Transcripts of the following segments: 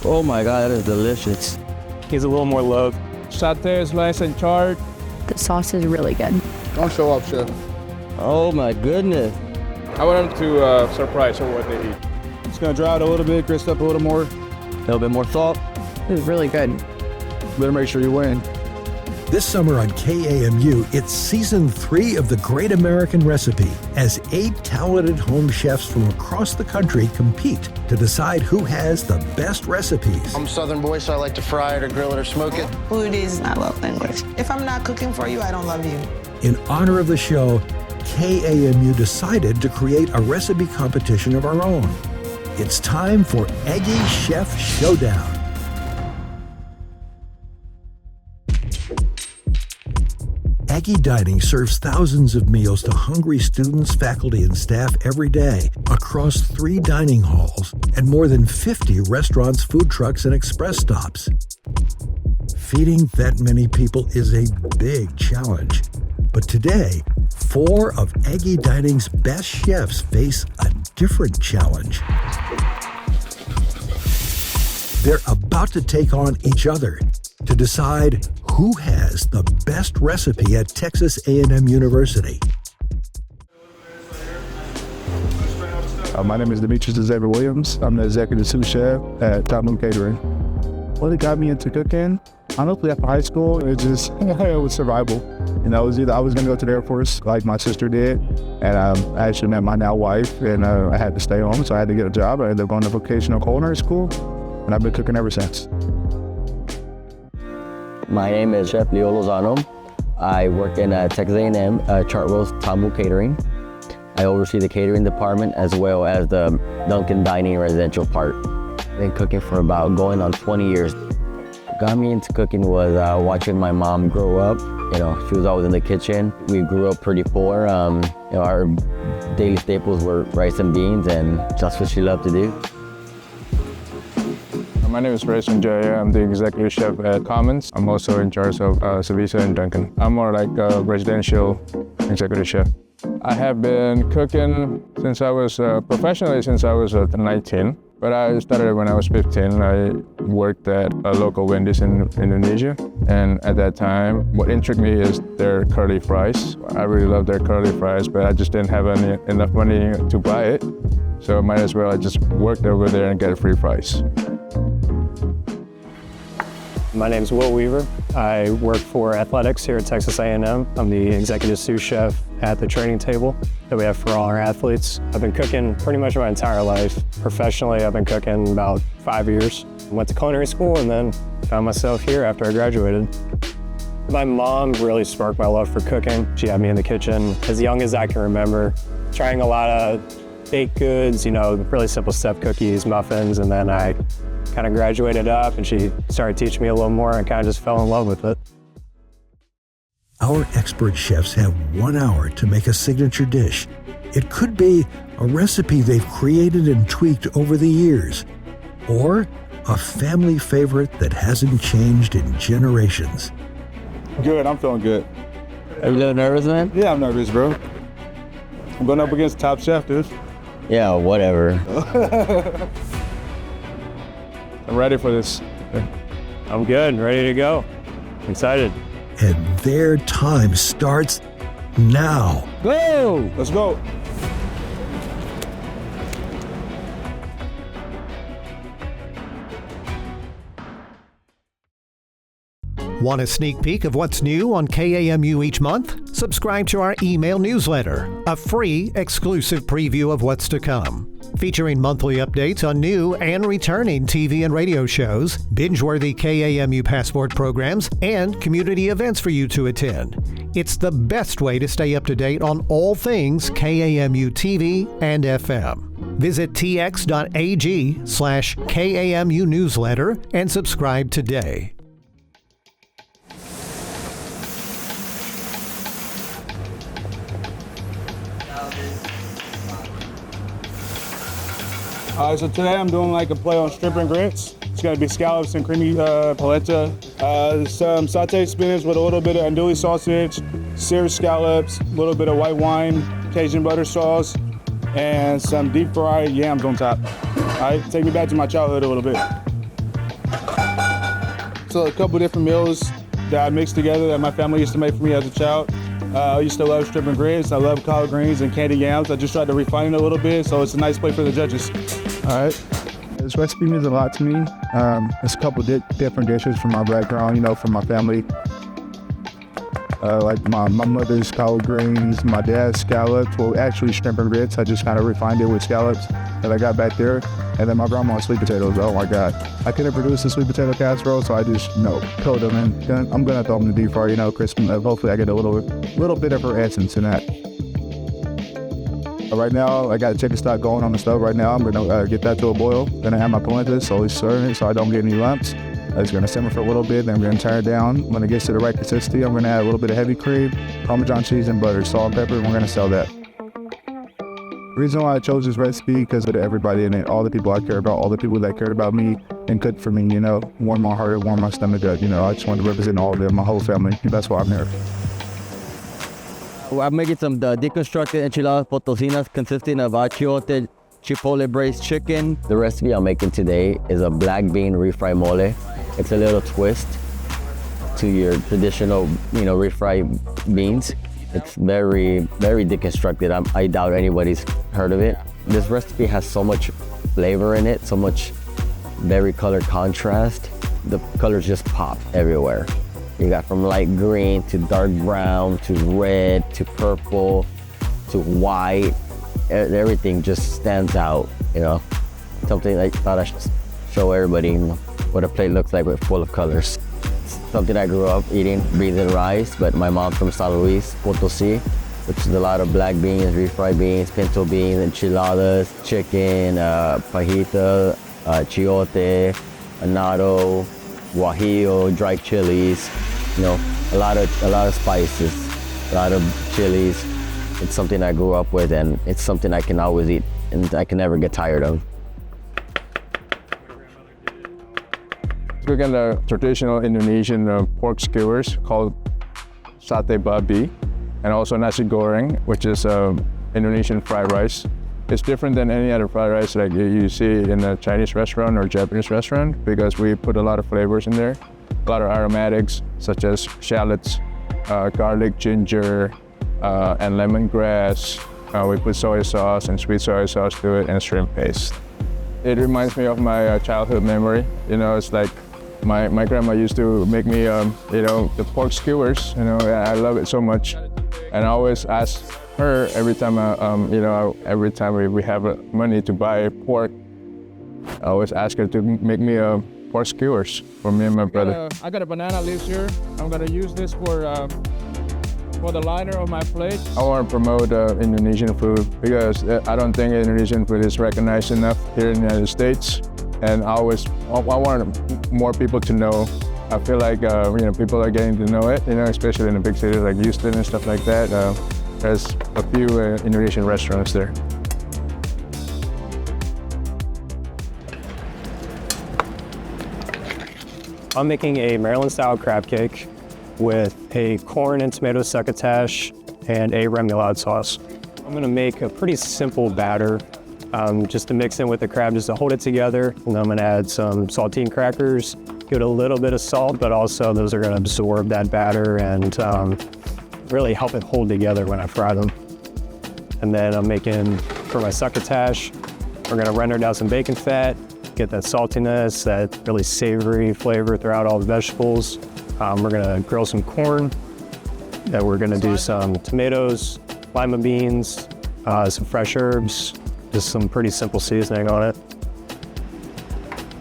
Oh my God, that is delicious. He's a little more loved. Satay is nice and charred. The sauce is really good. Don't show up, chef. Oh my goodness. I want them to surprise her what they eat. It's gonna dry out a little bit, crisp up a little more. A little bit more salt. It was really good. Better make sure you win. This summer on KAMU, it's season 3 of The Great American Recipe as 8 talented home chefs from across the country compete to decide who has the best recipes. I'm a Southern boy, so I like to fry it or grill it or smoke it. Food is my love language. If I'm not cooking for you, I don't love you. In honor of the show, KAMU decided to create a recipe competition of our own. It's time for Aggie Chef Showdown. Aggie Dining serves thousands of meals to hungry students, faculty, and staff every day across 3 dining halls and more than 50 restaurants, food trucks, and express stops. Feeding that many people is a big challenge. But today, 4 of Aggie Dining's best chefs face a different challenge. They're about to take on each other to decide who has the best recipe at Texas A&M University. My name is Demetrius Xavier Williams. I'm the executive sous chef at Top Moon Catering. What got me into cooking? Honestly, after high school, it was survival. You know, it was either I was gonna go to the Air Force like my sister did, and I actually met my now wife, and I had to stay home, so I had to get a job. I ended up going to vocational culinary school, and I've been cooking ever since. My name is Chef Leo Lozano. I work in Texas A&M Chartwell's Top Moon Catering. I oversee the catering department as well as the Dunkin' Dining residential part. I've been cooking for about going on 20 years. Got me into cooking was watching my mom grow up. You know, she was always in the kitchen. We grew up pretty poor. You know, our daily staples were rice and beans, and that's what she loved to do. My name is Rayson Jaya. I'm the executive chef at Commons. I'm also in charge of Savisa and Dunkin'. I'm more like a residential executive chef. I have been cooking since I was professionally since I was 19. But I started when I was 15. I worked at a local Wendy's in Indonesia. And at that time, what intrigued me is their curly fries. I really love their curly fries, but I just didn't have enough money to buy it. So might as well I just worked over there and get free fries. My name's Will Weaver. I work for athletics here at Texas A&M. I'm the executive sous chef at the training table that we have for all our athletes. I've been cooking pretty much my entire life. Professionally, I've been cooking about 5 years. Went to culinary school and then found myself here after I graduated. My mom really sparked my love for cooking. She had me in the kitchen as young as I can remember, trying a lot of baked goods, you know, really simple stuff, cookies, muffins, and then I kind of graduated up and she started teaching me a little more and kind of just fell in love with it. Our expert chefs have 1 hour to make a signature dish. It could be a recipe they've created and tweaked over the years, or a family favorite that hasn't changed in generations. Good, I'm feeling good. Are you a little nervous, man? Yeah, I'm nervous, bro. I'm going up against top chef, dude. Yeah, whatever. I'm ready for this. I'm good, ready to go. Excited. And their time starts now. Go! Let's go. Want a sneak peek of what's new on KAMU each month? Subscribe to our email newsletter, a free, exclusive preview of what's to come. Featuring monthly updates on new and returning TV and radio shows, binge-worthy KAMU Passport programs, and community events for you to attend. It's the best way to stay up to date on all things KAMU TV and FM. Visit tx.ag/KAMU newsletter and subscribe today. So today I'm doing like a play on shrimp and grits. It's gonna be scallops and creamy polenta, some sauteed spinach with a little bit of andouille sausage, seared scallops, a little bit of white wine, Cajun butter sauce, and some deep fried yams on top. All right, take me back to my childhood a little bit. So a couple different meals that I mixed together that my family used to make for me as a child. I used to love shrimp and grits. I love collard greens and candied yams. I just tried to refine it a little bit, so it's a nice plate for the judges. All right. This recipe means a lot to me. It's a couple different dishes from my background, from my family. Like my mother's collard greens, my dad's scallops, well, actually shrimp and grits. I just kind of refined it with scallops that I got back there. And then my grandma's sweet potatoes. Oh my God. I couldn't produce a sweet potato casserole, so I just, coat them and I'm gonna throw them in the deep fryer, crisp them. Hopefully I get a little bit of her essence in that. Right now, I got chicken stock going on the stove right now. I'm gonna get that to a boil. Gonna add my polenta, slowly stirring it so I don't get any lumps. It's gonna simmer for a little bit, then I'm gonna turn it down. When it gets to the right consistency, I'm gonna add a little bit of heavy cream, Parmesan cheese and butter, salt and pepper, and we're gonna sell that. The reason why I chose this recipe because of everybody in it, all the people I care about, all the people that cared about me and cooked for me, warm my heart, warm my stomach up. I just wanted to represent all of them, my whole family. That's why I'm here. I'm making some deconstructed enchiladas potosinas consisting of achiote, chipotle braised chicken. The recipe I'm making today is a black bean refried mole. It's a little twist to your traditional, refried beans. It's very, very deconstructed. I doubt anybody's heard of it. This recipe has so much flavor in it, so much very color contrast. The colors just pop everywhere. You got from light green to dark brown to red to purple to white. Everything just stands out, Something I thought I should show everybody what a plate looks like with full of colors. It's something I grew up eating, breathing rice, but my mom's from San Luis Potosí, which is a lot of black beans, refried beans, pinto beans, enchiladas, chicken, fajita, chiote, annatto, guajillo, dry chilies, a lot of spices, a lot of chilies. It's something I grew up with, and it's something I can always eat and I can never get tired of. Cooking the traditional Indonesian pork skewers called sate babi, and also nasi goreng, which is Indonesian fried rice. It's different than any other fried rice like you see in a Chinese restaurant or Japanese restaurant because we put a lot of flavors in there, a lot of aromatics such as shallots, garlic, ginger, and lemongrass. We put soy sauce and sweet soy sauce to it and shrimp paste. It reminds me of my childhood memory. It's like my grandma used to make me, the pork skewers. I love it so much, and I always ask her every time, every time we have money to buy pork, I always ask her to make me pork skewers for me and my brother. I got a banana leaves here. I'm gonna use this for the liner of my plate. I want to promote Indonesian food because I don't think Indonesian food is recognized enough here in the United States. And I want more people to know. I feel like people are getting to know it, especially in the big cities like Houston and stuff like that. There's a few Indonesian restaurants there. I'm making a Maryland-style crab cake with a corn and tomato succotash and a remoulade sauce. I'm gonna make a pretty simple batter just to mix in with the crab, just to hold it together. And I'm gonna add some saltine crackers, give it a little bit of salt, but also those are gonna absorb that batter and really help it hold together when I fry them. And then I'm making, for my succotash, we're gonna render down some bacon fat, get that saltiness, that really savory flavor throughout all the vegetables. We're gonna grill some corn, then we're gonna do some tomatoes, lima beans, some fresh herbs, just some pretty simple seasoning on it.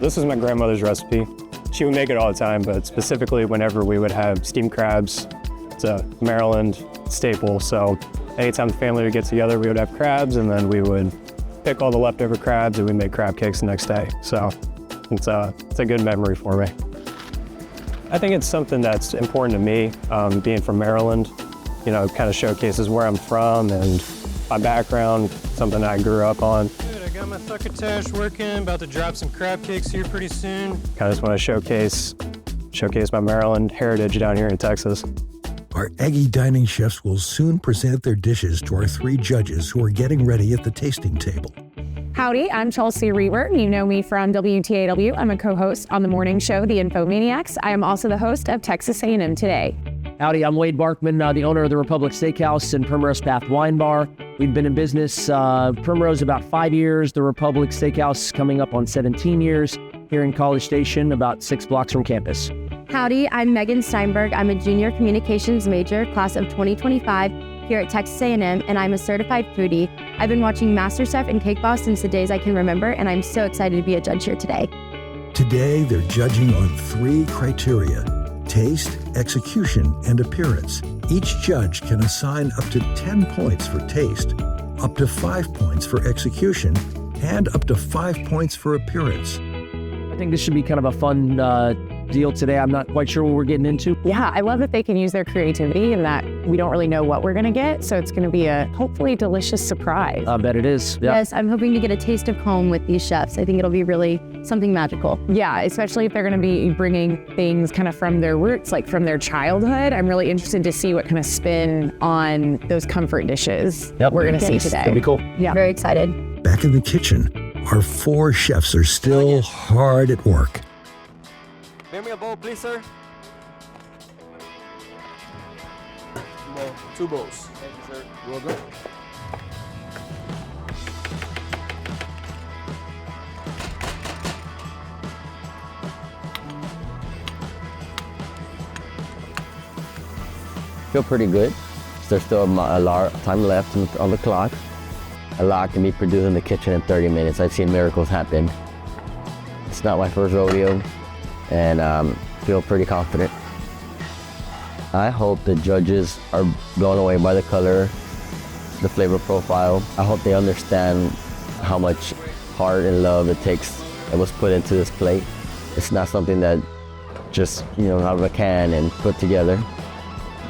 This is my grandmother's recipe. She would make it all the time, but specifically whenever we would have steamed crabs. It's a Maryland staple, so anytime the family would get together, we would have crabs, and then we would pick all the leftover crabs and we make crab cakes the next day. So it's a good memory for me. I think it's something that's important to me, being from Maryland, kind of showcases where I'm from and my background, something I grew up on. Good, I got my succotash working, about to drop some crab cakes here pretty soon. Kind of just want to showcase my Maryland heritage down here in Texas. Our Aggie dining chefs will soon present their dishes to our 3 judges who are getting ready at the tasting table. Howdy, I'm Chelsea Reber. You know me from WTAW. I'm a co-host on the morning show, The Infomaniacs. I am also the host of Texas A&M Today. Howdy, I'm Wade Barkman, the owner of the Republic Steakhouse and Primrose Path Wine Bar. We've been in business, Primrose about 5 years, the Republic Steakhouse coming up on 17 years, here in College Station, about 6 blocks from campus. Howdy, I'm Megan Steinberg. I'm a junior communications major, class of 2025, here at Texas A&M, and I'm a certified foodie. I've been watching MasterChef and Cake Boss since the days I can remember, and I'm so excited to be a judge here today. Today, they're judging on 3 criteria: taste, execution, and appearance. Each judge can assign up to 10 points for taste, up to 5 points for execution, and up to 5 points for appearance. I think this should be kind of a fun deal today. I'm not quite sure what we're getting into. Yeah, I love that they can use their creativity and that we don't really know what we're going to get. So it's going to be a hopefully delicious surprise. I bet it is. Yeah. Yes, I'm hoping to get a taste of home with these chefs. I think it'll be really something magical. Yeah, especially if they're going to be bringing things kind of from their roots, like from their childhood. I'm really interested to see what kind of spin on those comfort dishes we're going to see today. That'd be cool. Yeah. Very excited. Back in the kitchen, our 4 chefs are still hard at work. Bring me a bowl, please, sir. 2 bowls. Thank you, sir. You're welcome. Feel pretty good. There's still a lot of time left on the clock. A lot can be produced in the kitchen in 30 minutes. I've seen miracles happen. It's not my first rodeo, and feel pretty confident. I hope the judges are blown away by the color, the flavor profile. I hope they understand how much heart and love it takes that was put into this plate. It's not something that just, out of a can and put together.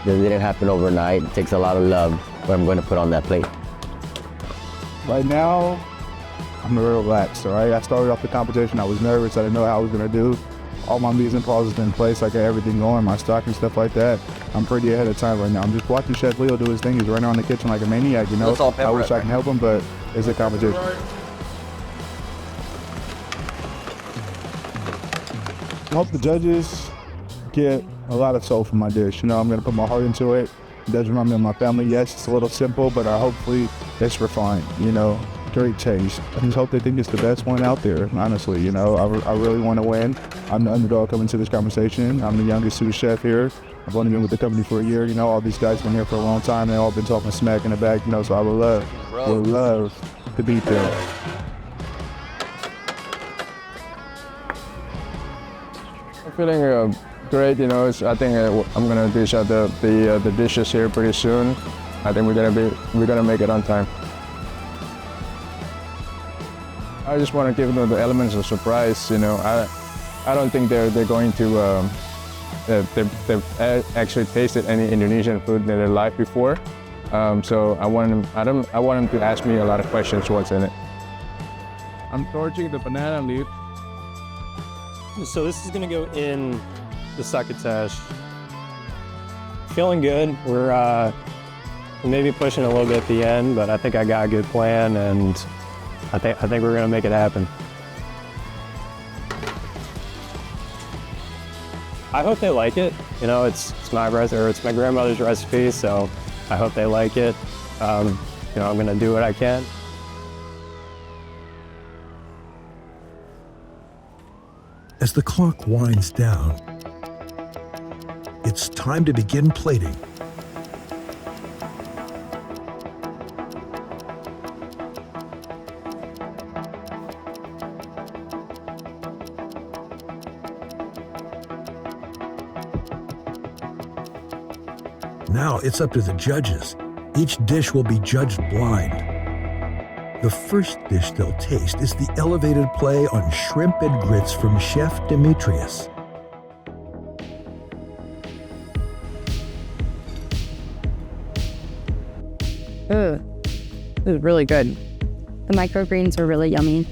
It didn't happen overnight. It takes a lot of love what I'm going to put on that plate. Right now, I'm real relaxed, all right? I started off the competition, I was nervous, I didn't know how I was gonna do. All my mise en place is in place, I got everything going, my stock and stuff like that. I'm pretty ahead of time right now. I'm just watching Chef Leo do his thing. He's running around the kitchen like a maniac, I wish I can help him, but it's a competition. I hope the judges get a lot of soul from my dish. I'm gonna put my heart into it. It does remind me of my family. Yes, it's a little simple, but hopefully it's refined, great taste. I just hope they think it's the best one out there, honestly. I really want to win. I'm the underdog coming to this conversation. I'm the youngest sous chef here. I've only been with the company for a year. All these guys have been here for a long time. They've all been talking smack in the back, so I would love to beat them. I'm feeling great, I think I'm gonna dish out the dishes here pretty soon. I think we're gonna make it on time. I just want to give them the elements of surprise. I don't think they're going to. They've actually tasted any Indonesian food in their life before, so I want them to ask me a lot of questions. What's in it? I'm torching the banana leaf. So this is gonna go in the succotash. Feeling good. We're maybe pushing a little bit at the end, but I think I got a good plan, and I think we're gonna make it happen. I hope they like it. It's my it's my grandmother's recipe, so I hope they like it. I'm gonna do what I can. As the clock winds down, it's time to begin plating. Now it's up to the judges. Each dish will be judged blind. The first dish they'll taste is the elevated play on shrimp and grits from Chef Demetrius. Ooh, this is really good. The microgreens are really yummy.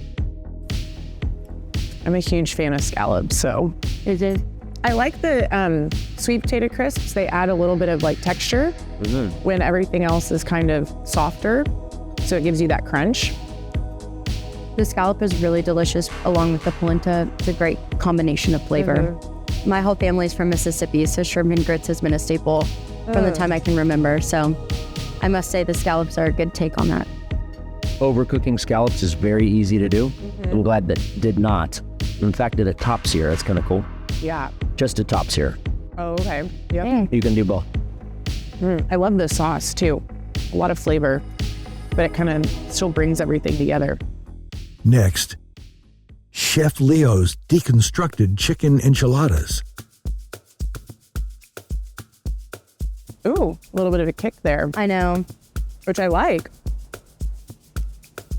I'm a huge fan of scallops, so. Is it? I like the sweet potato crisps. They add a little bit of texture when everything else is kind of softer. So it gives you that crunch. The scallop is really delicious along with the polenta. It's a great combination of flavor. My whole family's from Mississippi, so shrimp and grits has been a staple from the time I can remember. So I must say the scallops are a good take on that. Overcooking scallops is very easy to do. I'm glad that did not. In fact, did a top sear. That's kind of cool. Yeah. Just a top sear. Oh, okay. Yep. You can do both. I love the sauce too. A lot of flavor, but it kind of still brings everything together. Next, Chef Leo's deconstructed chicken enchiladas. Ooh, a little bit of a kick there. I know. Which I like.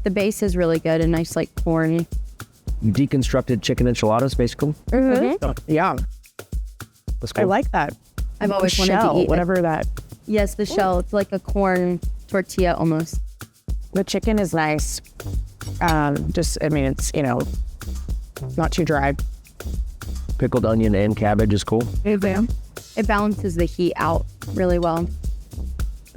The base is really good, a nice like corn. Deconstructed chicken enchiladas, basically. Yeah. That's cool. I like that. I've always wanted Shell, to eat whatever that. Yes, the shell. It's like a corn tortilla almost. The chicken is nice. I mean, it's, not too dry. Pickled onion and cabbage is cool. It balances the heat out really well.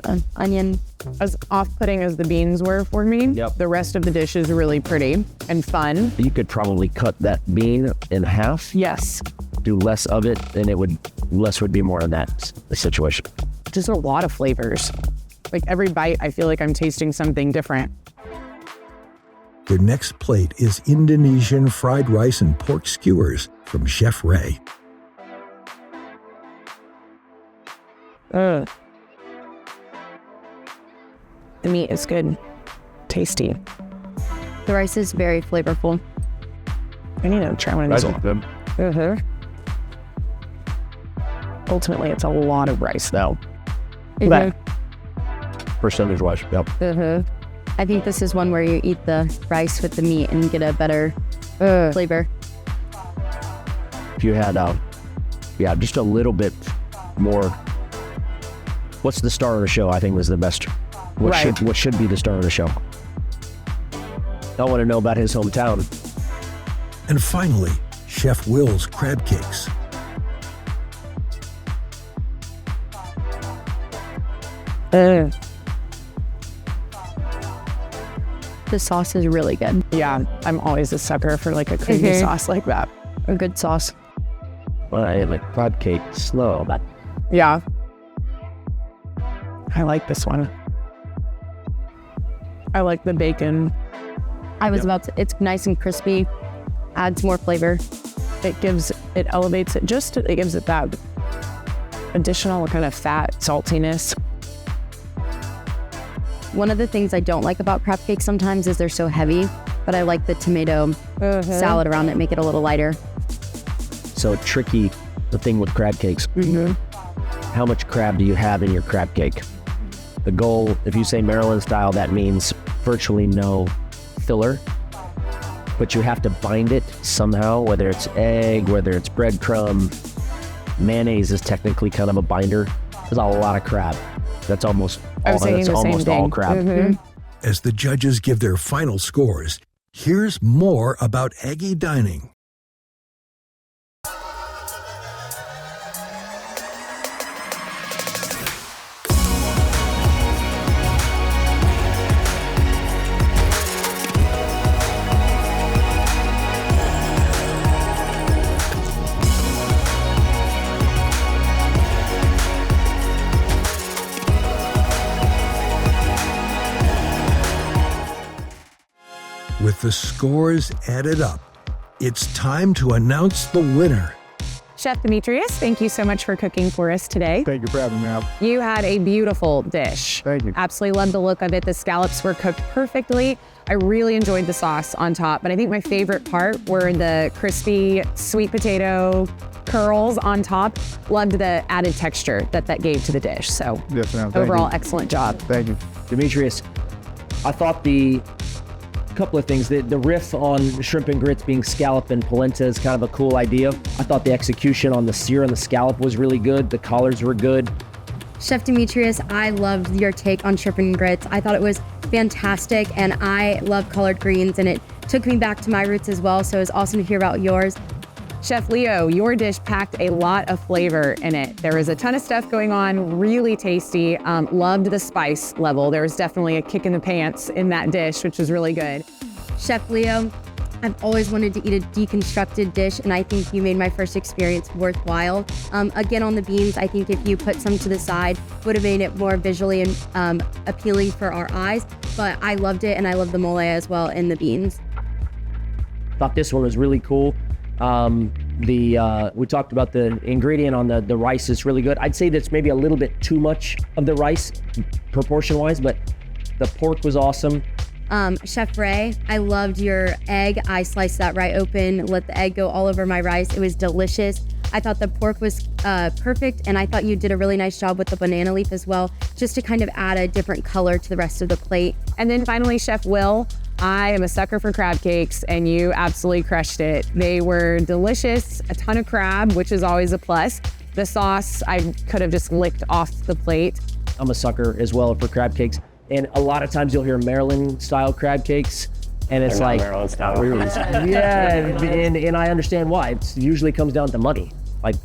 The onion. As off-putting as the beans were for me, the rest of the dish is really pretty and fun. You could probably cut that bean in half. Yes. Do less of it, and less would be more in that situation. Just a lot of flavors. Like every bite, I feel like I'm tasting something different. The next plate is Indonesian fried rice and pork skewers from Chef Ray. The meat is good, tasty. The rice is very flavorful. I need to try one of these. Them. Ultimately, it's a lot of rice, though. Percentage-wise, yep. I think this is one where you eat the rice with the meat and get a better flavor. If you had, just a little bit more. What's the star of the show? I think was the best. What should be the star of the show? I want to know about his hometown. And finally, Chef Will's crab cakes. The sauce is really good. Yeah, I'm always a sucker for like a creamy sauce like that. A good sauce. Well, I like crab cake slow, but yeah. I like this one. I like the bacon. I was about to, it's nice and crispy, adds more flavor. It elevates it, it gives it that additional kind of fat saltiness. One of the things I don't like about crab cakes sometimes is they're so heavy, but I like the tomato salad around it, make it a little lighter. So tricky, the thing with crab cakes. How much crab do you have in your crab cake? The goal, if you say Maryland style, that means virtually no filler, but you have to bind it somehow, whether it's egg, whether it's breadcrumb. Mayonnaise is technically kind of a binder. There's a lot of crab. That's almost all crab. As the judges give their final scores, here's more about Aggie dining. With the scores added up, it's time to announce the winner. Chef Demetrius, thank you so much for cooking for us today. Thank you for having me out. You had a beautiful dish. Thank you. Absolutely loved the look of it. The scallops were cooked perfectly. I really enjoyed the sauce on top, but I think my favorite part were the crispy sweet potato curls on top. Loved the added texture that gave to the dish. So yes, ma'am. overall, excellent job. Thank you. Demetrius, I thought couple of things. The riff on shrimp and grits being scallop and polenta is kind of a cool idea. I thought the execution on the sear and the scallop was really good. The collars were good. Chef Demetrius, I loved your take on shrimp and grits. I thought it was fantastic, and I love collard greens, and it took me back to my roots as well, so it was awesome to hear about yours. Chef Leo, your dish packed a lot of flavor in it. There was a ton of stuff going on, really tasty. Loved the spice level. There was definitely a kick in the pants in that dish, which was really good. Chef Leo, I've always wanted to eat a deconstructed dish, and I think you made my first experience worthwhile. Again, on the beans, I think if you put some to the side, would have made it more visually and appealing for our eyes, but I loved it, and I love the mole as well and the beans. Thought this one was really cool. We talked about the ingredient on the rice is really good. I'd say that's maybe a little bit too much of the rice proportion-wise, but the pork was awesome. Chef Ray, I loved your egg. I sliced that right open, let the egg go all over my rice. It was delicious. I thought the pork was perfect, and I thought you did a really nice job with the banana leaf as well, just to kind of add a different color to the rest of the plate. And then finally, Chef Will, I am a sucker for crab cakes, and you absolutely crushed it. They were delicious, a ton of crab, which is always a plus. The sauce, I could have just licked off the plate. I'm a sucker as well for crab cakes. And a lot of times you'll hear Maryland-style crab cakes, and it's They're like, not Maryland-style. really? Yeah, and I understand why. It usually comes down to money. Like,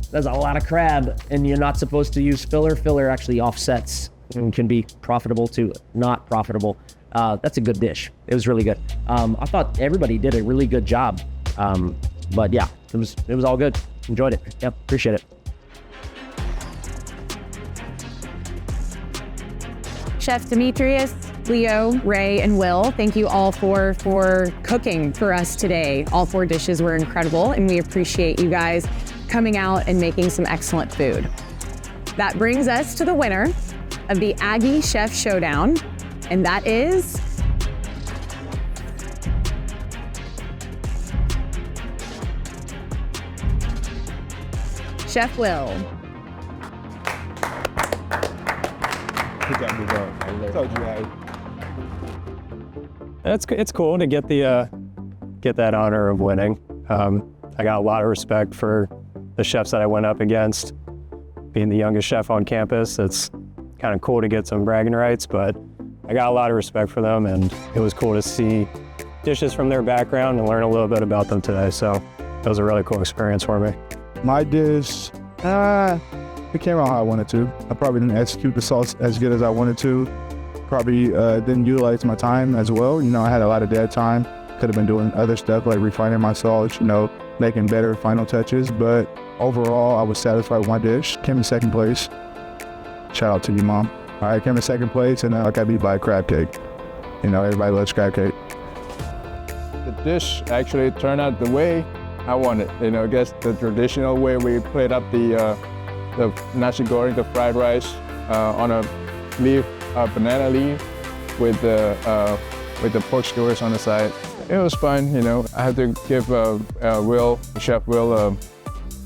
there's a lot of crab, and you're not supposed to use filler. Filler actually offsets and can be profitable to not profitable. That's a good dish. It was really good. I thought everybody did a really good job. But yeah, it was all good. Enjoyed it. Yep, appreciate it. Chef Demetrius, Leo, Ray, and Will, thank you all for cooking for us today. All 4 dishes were incredible, and we appreciate you guys coming out and making some excellent food. That brings us to the winner of the Aggie Chef Showdown, and that is Chef Will. Good job, good job. I told you I. It's cool to get that honor of winning. I got a lot of respect for the chefs that I went up against. Being the youngest chef on campus, it's kind of cool to get some bragging rights, but I got a lot of respect for them, and it was cool to see dishes from their background and learn a little bit about them today. So it was a really cool experience for me. My dish, it came out how I wanted to. I probably didn't execute the sauce as good as I wanted to. Probably didn't utilize my time as well. You know, I had a lot of dead time. Could have been doing other stuff like refining my sauce, you know, making better final touches. But overall, I was satisfied with my dish. Came in second place. Shout out to you, Mom. All right, came in second place, and I got beat by a crab cake. You know, everybody loves crab cake. The dish actually turned out the way I wanted. You know, I guess the traditional way we played up the nasi goreng, the fried rice, on a leaf, banana leaf, with the pork skewers on the side. It was fun, you know. I have to give Chef Will,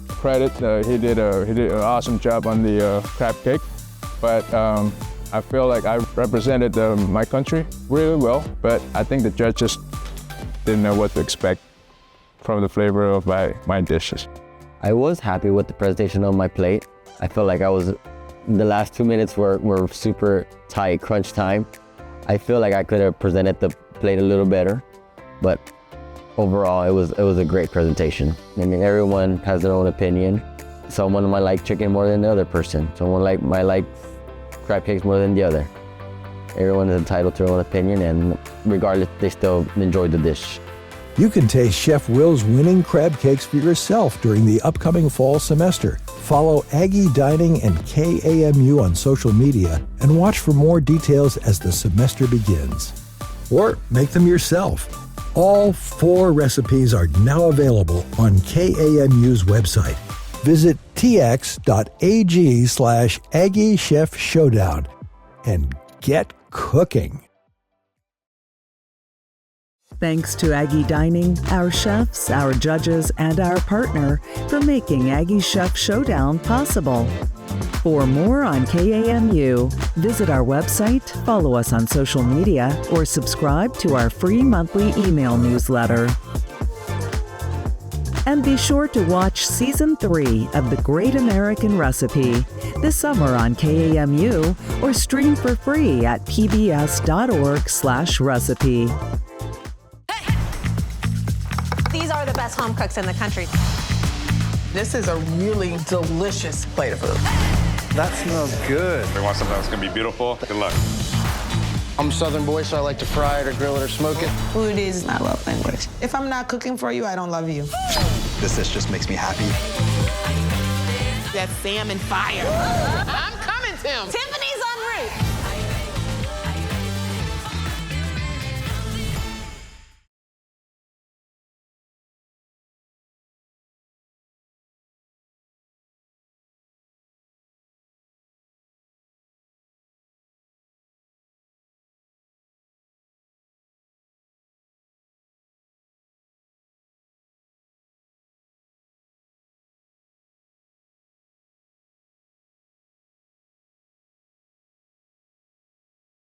credit. He did an awesome job on the crab cake, but I feel like I represented my country really well. But I think the judges didn't know what to expect from the flavor of my dishes. I was happy with the presentation on my plate. I felt like the last 2 minutes were super tight, crunch time. I feel like I could have presented the plate a little better, but overall it was a great presentation. I mean, everyone has their own opinion. Someone might like chicken more than the other person. Someone might like crab cakes more than the other. Everyone is entitled to their own opinion, and regardless, they still enjoyed the dish. You can taste Chef Will's winning crab cakes for yourself during the upcoming fall semester. Follow Aggie Dining and KAMU on social media and watch for more details as the semester begins. Or make them yourself. All 4 recipes are now available on KAMU's website. Visit tx.ag/Aggie Chef Showdown and get cooking. Thanks to Aggie Dining, our chefs, our judges, and our partner for making Aggie Chef Showdown possible. For more on KAMU, visit our website, follow us on social media, or subscribe to our free monthly email newsletter. And be sure to watch Season 3 of The Great American Recipe this summer on KAMU or stream for free at pbs.org/recipe. These are the best home cooks in the country. This is a really delicious plate of food. That smells good. We want something that's gonna be beautiful. Good luck. I'm a Southern boy, so I like to fry it or grill it or smoke it. Food is my love language. If I'm not cooking for you, I don't love you. This dish just makes me happy. That salmon fire. I'm coming, Tim. Tim